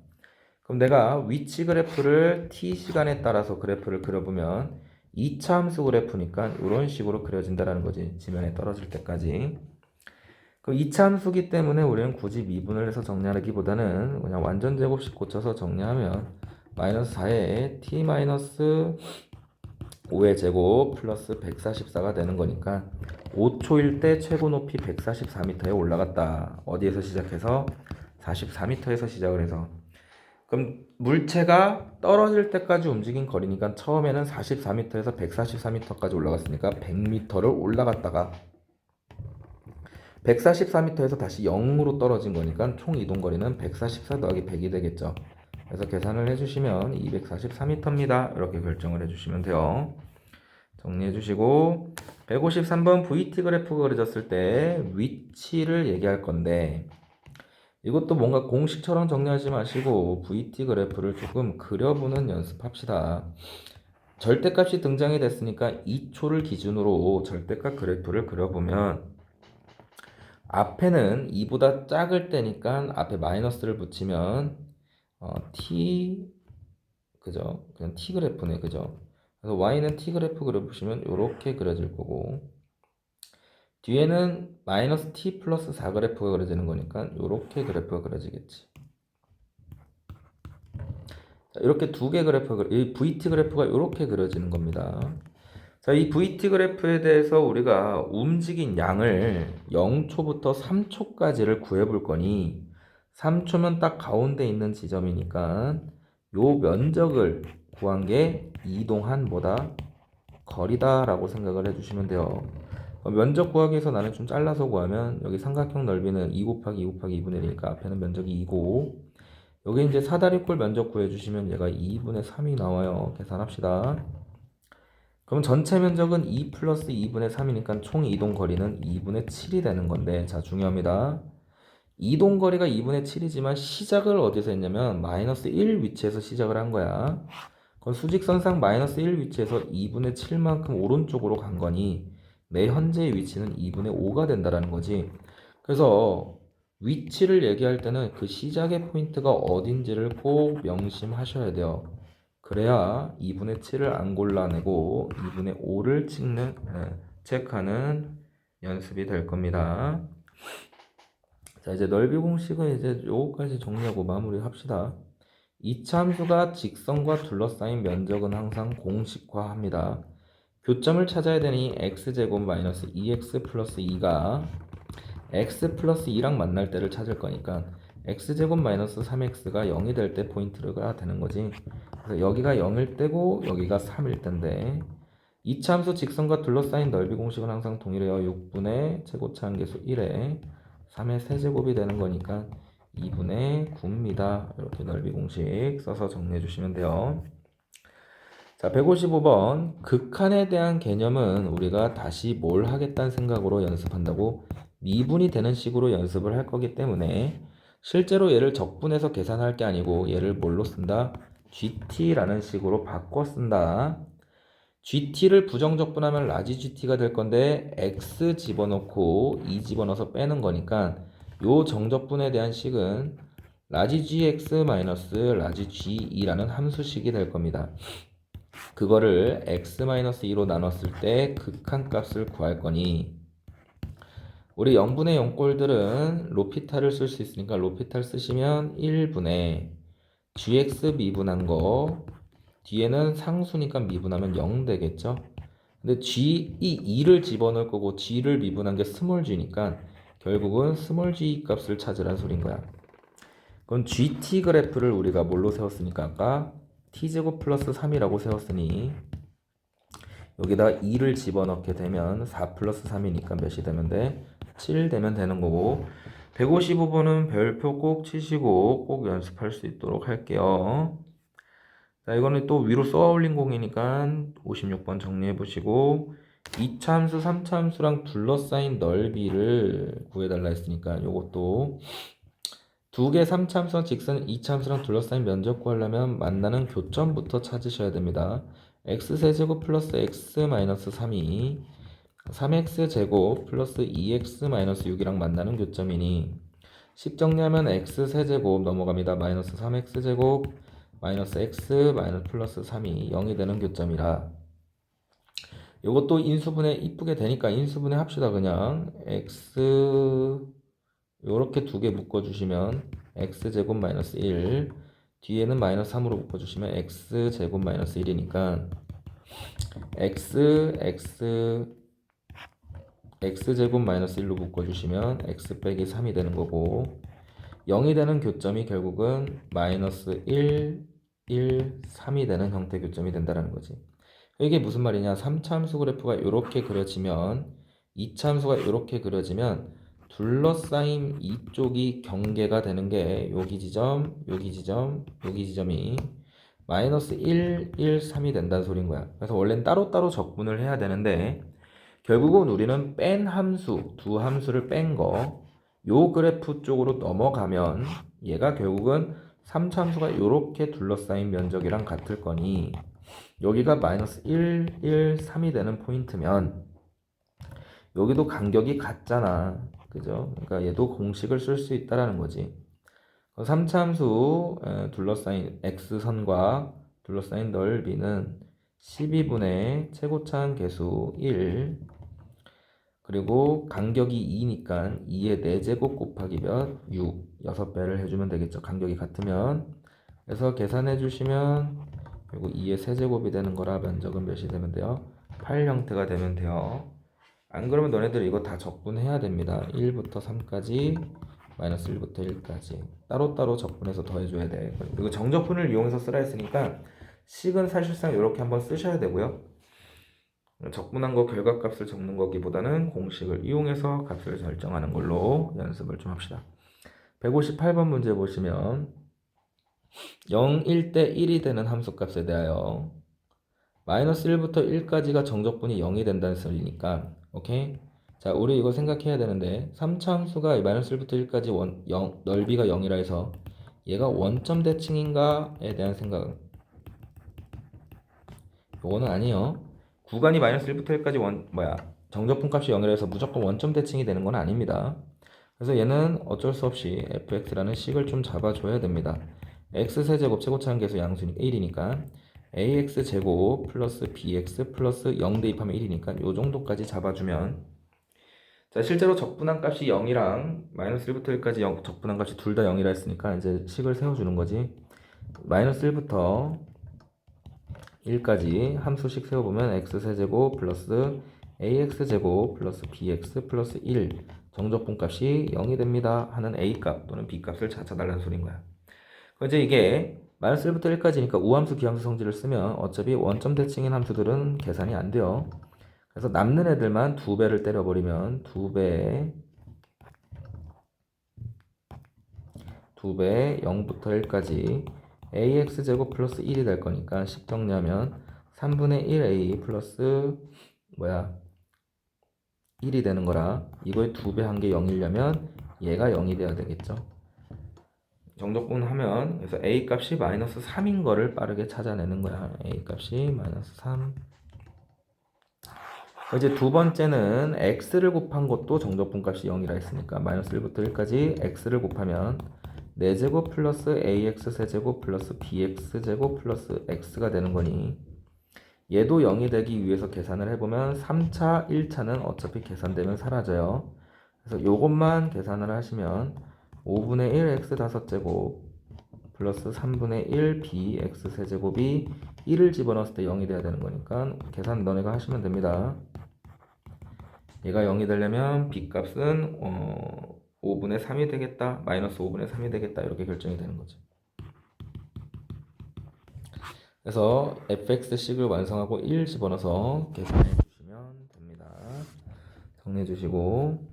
그럼 내가 위치 그래프를 t 시간에 따라서 그래프를 그려보면 2차 함수 그래프니까 이런 식으로 그려진다는 거지. 지면에 떨어질 때까지. 그럼 2차 함수기 때문에 우리는 굳이 미분을 해서 정리하기보다는 그냥 완전 제곱식 고쳐서 정리하면 마이너스 4에 t 마이너스 5의 제곱 플러스 144가 되는 거니까 5초일 때 최고 높이 144m에 올라갔다. 어디에서 시작해서? 44m에서 시작을 해서. 그럼 물체가 떨어질 때까지 움직인 거리니까 처음에는 44m에서 144m까지 올라갔으니까 100m를 올라갔다가 144m에서 다시 0으로 떨어진 거니까 총 이동거리는 144 더하기 100이 되겠죠. 그래서 계산을 해주시면 244m입니다. 이렇게 결정을 해주시면 돼요. 정리해주시고 153번 VT 그래프가 그려졌을 때 위치를 얘기할 건데 이것도 뭔가 공식처럼 정리하지 마시고 VT 그래프를 조금 그려보는 연습합시다. 절대값이 등장이 됐으니까 2초를 기준으로 절대값 그래프를 그려보면 앞에는 2보다 작을 때니까 앞에 마이너스를 붙이면 t 그죠? 그냥 t 그래프네 그죠? 그래서 y는 t 그래프 그려보시면 이렇게 그려질 거고 뒤에는 마이너스 t 플러스 4 그래프가 그려지는 거니까 이렇게 그래프가 그려지겠지. 자, 이렇게 두 개 그래프가 이 VT 그래프가 이렇게 그려지는 겁니다. 자, 이 VT 그래프에 대해서 우리가 움직인 양을 0초부터 3초까지를 구해볼 거니 3초면 딱 가운데 있는 지점이니까 요 면적을 구한 게 이동한 뭐다? 거리다라고 생각을 해주시면 돼요. 면적 구하기 위해서 나는 좀 잘라서 구하면 여기 삼각형 넓이는 2 곱하기 2 곱하기 2분의 1이니까 앞에는 면적이 2고 여기 이제 사다리꼴 면적 구해주시면 얘가 2분의 3이 나와요. 계산합시다. 그럼 전체 면적은 2 플러스 2분의 3이니까 총 이동거리는 2분의 7이 되는 건데 자 중요합니다. 이동거리가 2분의 7이지만 시작을 어디서 했냐면 마이너스 1 위치에서 시작을 한 거야. 그건 수직선상 마이너스 1 위치에서 2분의 7만큼 오른쪽으로 간 거니 내 현재의 위치는 2분의 5가 된다는 거지. 그래서 위치를 얘기할 때는 그 시작의 포인트가 어딘지를 꼭 명심하셔야 돼요. 그래야 2분의 7을 안 골라내고 2분의 5를 체크하는 연습이 될 겁니다. 자, 이제 넓이 공식은 이제 요거까지 정리하고 마무리합시다. 이차함수가 직선과 둘러싸인 면적은 항상 공식화합니다. 교점을 찾아야 되니 x제곱 마이너스 2x 플러스 2가 x 플러스 2랑 만날 때를 찾을 거니까 x제곱 마이너스 3x가 0이 될 때 포인트가 되는 거지. 그래서 여기가 0일 때고 여기가 3일 때인데 이차함수 직선과 둘러싸인 넓이 공식은 항상 동일해요. 6분의 최고차함계수 1에 3의 세제곱이 되는 거니까 2분의 9입니다. 이렇게 넓이 공식 써서 정리해 주시면 돼요. 자, 155번. 극한에 대한 개념은 우리가 다시 뭘 하겠다는 생각으로 연습한다고 미분이 되는 식으로 연습을 할 거기 때문에 실제로 얘를 적분해서 계산할 게 아니고 얘를 뭘로 쓴다? GT라는 식으로 바꿔 쓴다. GT를 부정적분하면 라지 GT가 될 건데 X 집어넣고 2 집어넣어서 빼는 거니까 요 정적분에 대한 식은 라지 GX 마이너스 라지 G2라는 함수식이 될 겁니다. 그거를 x-2로 나눴을 때 극한값을 구할 거니 우리 0분의 0꼴들은 로피탈을 쓸 수 있으니까 로피탈 쓰시면 1분의 gx 미분한 거 뒤에는 상수니까 미분하면 0 되겠죠. 근데 g 이 2를 집어넣을 거고 g를 미분한 게 스몰 g니까 결국은 스몰 g 값을 찾으란 소린 거야. 그럼 gt 그래프를 우리가 뭘로 세웠으니까 아까 t제곱 플러스 3이라고 세웠으니 여기다 2를 집어넣게 되면 4 플러스 3이니까 몇이 되면 돼? 7 되면 되는 거고 155번은 별표 꼭 치시고 꼭 연습할 수 있도록 할게요. 자, 이거는 또 위로 쏘아 올린 공이니까 56번 정리해 보시고 2차함수, 3차함수랑 둘러싸인 넓이를 구해달라 했으니까 이것도 두 개 3차함수랑 직선 2차함수랑 둘러싸인 면적 구하려면 만나는 교점부터 찾으셔야 됩니다. x세제곱 플러스 x 마이너스 3이 3x제곱 플러스 2x 마이너스 6이랑 만나는 교점이니 식 정리하면 x세제곱 넘어갑니다. 마이너스 3x제곱 마이너스 x 마이너스 플러스 3이 0이 되는 교점이라 이것도 인수분해 이쁘게 되니까 인수분해 합시다. 그냥 x 요렇게 두 개 묶어주시면 x제곱 마이너스 1 뒤에는 마이너스 3으로 묶어주시면 x제곱 마이너스 1이니까 x제곱 마이너스 1로 묶어주시면 x 빼기 3이 되는 거고 0이 되는 교점이 결국은 마이너스 1, 1, 3이 되는 형태 교점이 된다는 거지. 이게 무슨 말이냐? 3차 함수 그래프가 이렇게 그려지면 2차 함수가 이렇게 그려지면 둘러싸인 이쪽이 경계가 되는 게 여기 지점, 여기 지점, 여기 지점이 마이너스 1, 1, 3이 된다는 소린 거야. 그래서 원래는 따로따로 적분을 해야 되는데 결국은 우리는 뺀 함수, 두 함수를 뺀 거, 요 그래프 쪽으로 넘어가면 얘가 결국은 3차 함수가 이렇게 둘러싸인 면적이랑 같을 거니 여기가 마이너스 1, 1, 3이 되는 포인트면 여기도 간격이 같잖아. 그죠? 그러니까 얘도 공식을 쓸 수 있다라는 거지. 3차 함수 둘러싸인 x선과 둘러싸인 넓이는 12분의 최고차항 계수 1 그리고 간격이 2니까 2의 4제곱 곱하기 몇? 6 6배를 해주면 되겠죠. 간격이 같으면 그래서 계산해 주시면 그리고 2의 세제곱이 되는 거라 면적은 몇이 되면 돼요? 8 형태가 되면 돼요. 안 그러면 너네들 이거 다 적분해야 됩니다. 1부터 3까지 마이너스 1부터 1까지 따로따로 적분해서 더해줘야 돼. 그리고 정적분을 이용해서 쓰라 했으니까 식은 사실상 이렇게 한번 쓰셔야 되고요. 적분한 거 결과값을 적는 거기보다는 공식을 이용해서 값을 결정하는 걸로 연습을 좀 합시다. 158번 문제 보시면 0, 1대 1이 되는 함수값에 대하여 마이너스 1부터 1까지가 정적분이 0이 된다는 소리니까 오케이? 자, 우리 이거 생각해야 되는데 3차 함수가 마이너스 1부터 1까지 넓이가 0이라 해서 얘가 원점 대칭인가에 대한 생각 이거는 아니에요. 구간이 마이너스 1부터 1까지 정적분 값이 0이라 해서 무조건 원점 대칭이 되는 건 아닙니다. 그래서 얘는 어쩔 수 없이 fx라는 식을 좀 잡아줘야 됩니다. x세제곱 최고차항 계수 양수니까 1이니까 ax제곱 플러스 bx 플러스 0 대입하면 1이니까 요 정도까지 잡아주면 자 실제로 적분한 값이 0이랑 마이너스 1부터 1까지 적분한 값이 둘 다 0이라 했으니까 이제 식을 세워주는 거지. 마이너스 1부터 1까지 함수식 세워보면 x세제곱 플러스 ax제곱 플러스 bx 플러스 1 정적분 값이 0이 됩니다 하는 a값 또는 b값을 찾아달라는 소린 거야. 이제 이게 마이너스 1부터 1까지니까 우함수 기함수 성질을 쓰면 어차피 원점 대칭인 함수들은 계산이 안 돼요. 그래서 남는 애들만 2배를 때려버리면 2배 0부터 1까지 ax제곱 플러스 1이 될 거니까 식 정리하면 3분의 1a 플러스 1이 되는 거라 이거의 2배 한 게 0이려면 얘가 0이 돼야 되겠죠. 정적분 하면 그래서 a 값이 마이너스 3인 거를 빠르게 찾아내는 거야. a 값이 마이너스 3. 이제 두 번째는 x를 곱한 것도 정적분 값이 0이라 했으니까 마이너스 1부터 1까지 x를 곱하면 4제곱 플러스 ax 세제곱 플러스 bx 제곱 플러스 x가 되는 거니 얘도 0이 되기 위해서 계산을 해보면 3차, 1차는 어차피 계산되면 사라져요. 그래서 요것만 계산을 하시면 5분의 1 x 5제곱 플러스 3분의 1 bx 세제곱이 1을 집어넣었을 때 0이 돼야 되는 거니까 계산 너네가 하시면 됩니다. 얘가 0이 되려면 b값은 5분의 3이 되겠다 마이너스 5분의 3이 되겠다 이렇게 결정이 되는 거죠. 그래서 fx식을 완성하고 1 집어넣어서 계산해 주시면 됩니다. 정리해 주시고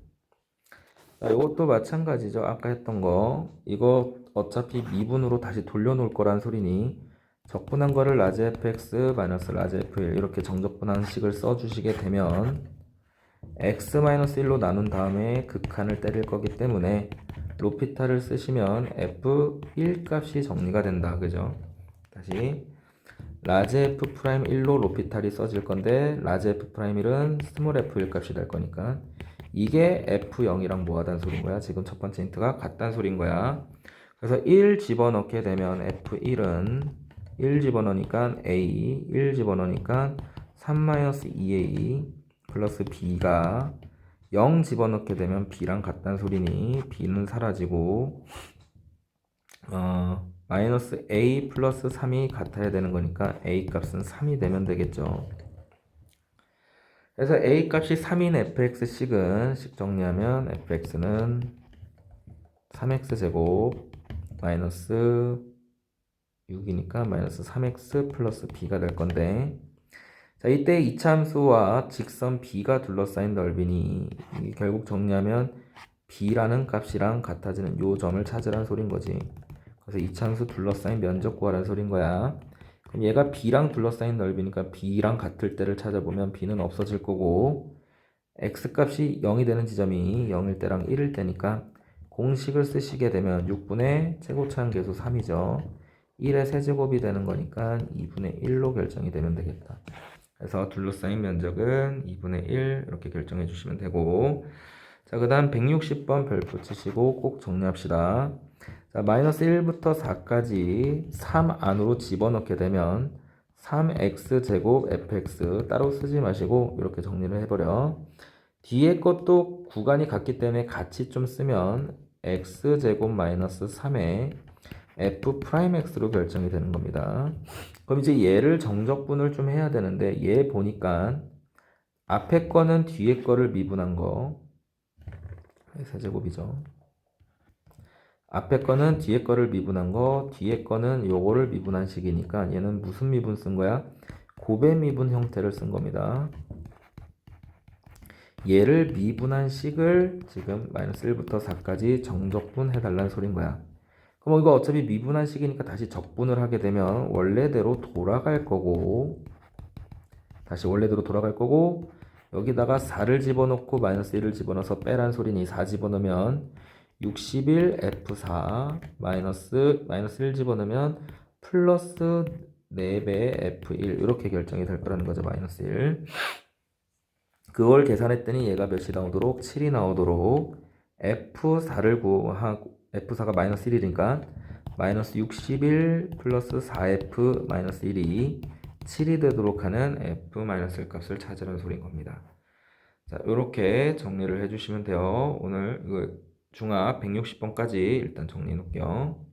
자, 이것도 마찬가지죠. 아까 했던 거 이거 어차피 미분으로 다시 돌려놓을 거란 소리니 적분한 거를 라지 fx 마이너스 라지 f1 이렇게 정적분한 식을 써주시게 되면 x-1로 나눈 다음에 극한을 때릴 거기 때문에 로피탈을 쓰시면 f1 값이 정리가 된다. 그죠? 다시 라지 f'1로 로피탈이 써질 건데 라지 f'1은 스몰 f1 값이 될 거니까 이게 f0이랑 뭐하다는 소린 거야? 지금 첫 번째 힌트가 같다는 소린 거야. 그래서 1 집어넣게 되면 f1은 1 집어넣으니까 a 1 집어넣으니까 3-2a 플러스 b가 0 집어넣게 되면 b랑 같다는 소리니 b는 사라지고 마이너스 a 플러스 3이 같아야 되는 거니까 a 값은 3이 되면 되겠죠. 그래서 a 값이 3인 fx식은 식 정리하면 fx는 3x제곱 마이너스 6이니까 마이너스 3x 플러스 b가 될 건데, 자, 이때 이차함수와 직선 b가 둘러싸인 넓이니 이게 결국 정리하면 b라는 값이랑 같아지는 요 점을 찾으라는 소린 거지. 그래서 이차함수 둘러싸인 면적 구하라는 소린 거야. 그럼 얘가 b랑 둘러싸인 넓이니까 b랑 같을 때를 찾아보면 b는 없어질 거고, x값이 0이 되는 지점이 0일 때랑 1일 때니까 공식을 쓰시게 되면 6분의 최고차항계수 3이죠. 1의 세제곱이 되는 거니까 2분의 1로 결정이 되면 되겠다. 그래서 둘러싸인 면적은 2분의 1 이렇게 결정해 주시면 되고, 자, 그 다음 160번 별표 치시고 꼭 정리합시다. 자, 마이너스 1부터 4까지 3 안으로 집어넣게 되면 3x제곱 fx 따로 쓰지 마시고 이렇게 정리를 해버려. 뒤에 것도 구간이 같기 때문에 같이 좀 쓰면 x제곱 마이너스 3에 f 프라임 x로 결정이 되는 겁니다. 그럼 이제 얘를 정적분을 좀 해야 되는데 얘 보니까 앞에 거는 뒤에 거를 미분한 거 세제곱이죠. 앞에 거는 뒤에 거를 미분한 거, 뒤에 거는 요거를 미분한 식이니까 얘는 무슨 미분 쓴 거야? 곱의 미분 형태를 쓴 겁니다. 얘를 미분한 식을 지금 마이너스 1부터 4까지 정적분 해달라는 소린 거야. 그럼 이거 어차피 미분한 식이니까 다시 적분을 하게 되면 원래대로 돌아갈 거고, 다시 원래대로 돌아갈 거고, 여기다가 4를 집어넣고 마이너스 1을 집어넣어서 빼란 소리니 4 집어넣으면 61 F4 마이너스 1 집어넣으면 플러스 4배 F1 이렇게 결정이 될 거라는 거죠. 마이너스 1. 그걸 계산했더니 얘가 몇이 나오도록 7이 나오도록 F4를 구하고 F4가 마이너스 1이니까 마이너스 61 플러스 4F 마이너스 1이 7이 되도록 하는 F-1 값을 찾으라는 소리인 겁니다. 자, 이렇게 정리를 해주시면 돼요. 오늘 이거 중합 160번까지 일단 정리해 놓을게요.